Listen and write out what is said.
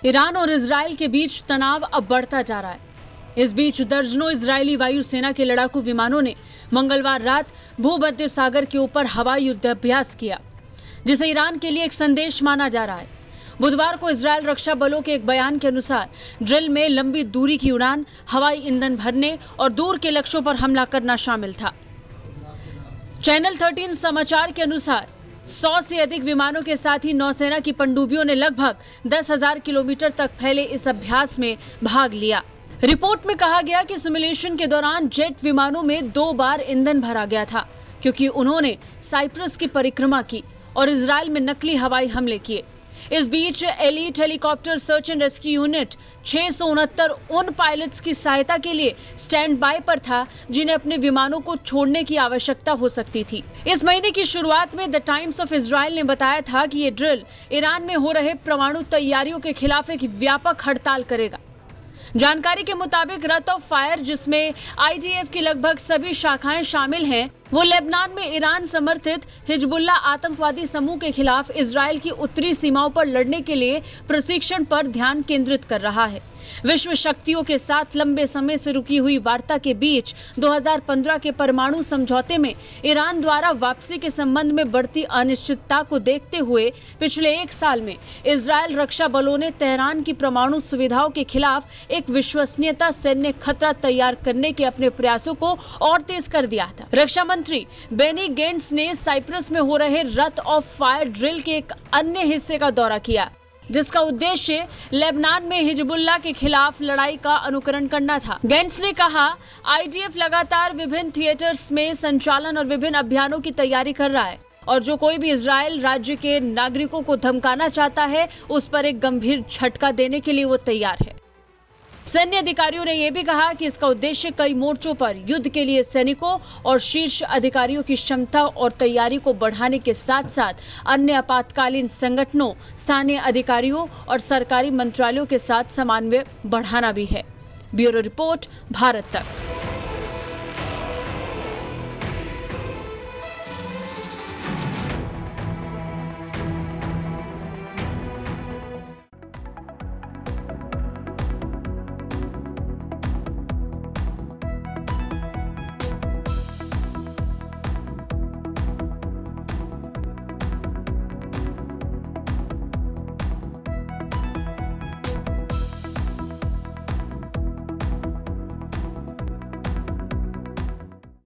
Iran और Israel के बीच तनाव अब बढ़ता जा रहा है। इस बीच दर्जनों इजरायली वायुसेना के लड़ाकू विमानों ने मंगलवार रात भूमध्य सागर के ऊपर हवाई युद्धाभ्यास किया, जिसे ईरान के लिए एक संदेश माना जा रहा है। बुधवार को इजरायल रक्षा बलों के एक बयान के अनुसार ड्रिल में लंबी दूरी की उड़ान, हवाई ईंधन भरने और दूर के लक्ष्यों पर हमला करना शामिल था। चैनल 13 समाचार के अनुसार 100 से अधिक विमानों के साथ ही नौसेना की पनडुब्बियों ने लगभग 10,000 किलोमीटर तक फैले इस अभ्यास में भाग लिया। रिपोर्ट में कहा गया कि सिमुलेशन के दौरान जेट विमानों में 2 बार ईंधन भरा गया था, क्योंकि उन्होंने साइप्रस की परिक्रमा की और इजरायल में नकली हवाई हमले किए। इस बीच elite helicopter search and rescue unit 669 उन पायलट्स की सहायता के लिए स्टैंड बाय पर था जिन्हें अपने विमानों को छोड़ने की आवश्यकता हो सकती थी। इस महीने की शुरुआत में द टाइम्स ऑफ इजराइल ने बताया था कि ये ड्रिल ईरान में हो रहे परमाणु तैयारियों के खिलाफ एक व्यापक हड़ताल करेगा। जानकारी के मुताबिक रत ऑफ फायर, जिसमें आईडीएफ की लगभग सभी शाखाएं शामिल हैं, वो लेबनान में ईरान समर्थित हिजबुल्लाह आतंकवादी समूह के खिलाफ इजरायल की उत्तरी सीमाओं पर लड़ने के लिए प्रशिक्षण पर ध्यान केंद्रित कर रहा है। विश्व शक्तियों के साथ लंबे समय से रुकी हुई वार्ता के बीच 2015 के परमाणु समझौते में ईरान द्वारा वापसी के संबंध में बढ़ती अनिश्चितता को देखते हुए पिछले 1 साल में इजरायल रक्षा बलों ने तेहरान की परमाणु सुविधाओं के खिलाफ एक विश्वसनीयता सैन्य खतरा तैयार करने के अपने प्रयासों को और तेज कर दिया था। रक्षा मंत्री बेनी गेंट्स ने साइप्रस में हो रहे रत ऑफ फायर ड्रिल के एक अन्य हिस्से का दौरा किया, जिसका उद्देश्य लेबनान में हिजबुल्लाह के खिलाफ लड़ाई का अनुकरण करना था। गेंट्स ने कहा, आईडीएफ लगातार विभिन्न थिएटर्स में संचालन और विभिन्न अभियानों की तैयारी कर रहा है और जो कोई भी इजरायल राज्य के नागरिकों को धमकाना चाहता है, उस पर एक गंभीर झटका देने के लिए वो तैयार है। सैन्य अधिकारियों ने यह भी कहा कि इसका उद्देश्य कई मोर्चों पर युद्ध के लिए सैनिकों और शीर्ष अधिकारियों की क्षमता और तैयारी को बढ़ाने के साथ साथ अन्य आपातकालीन संगठनों, स्थानीय अधिकारियों और सरकारी मंत्रालयों के साथ समन्वय बढ़ाना भी है। ब्यूरो रिपोर्ट, भारत तक।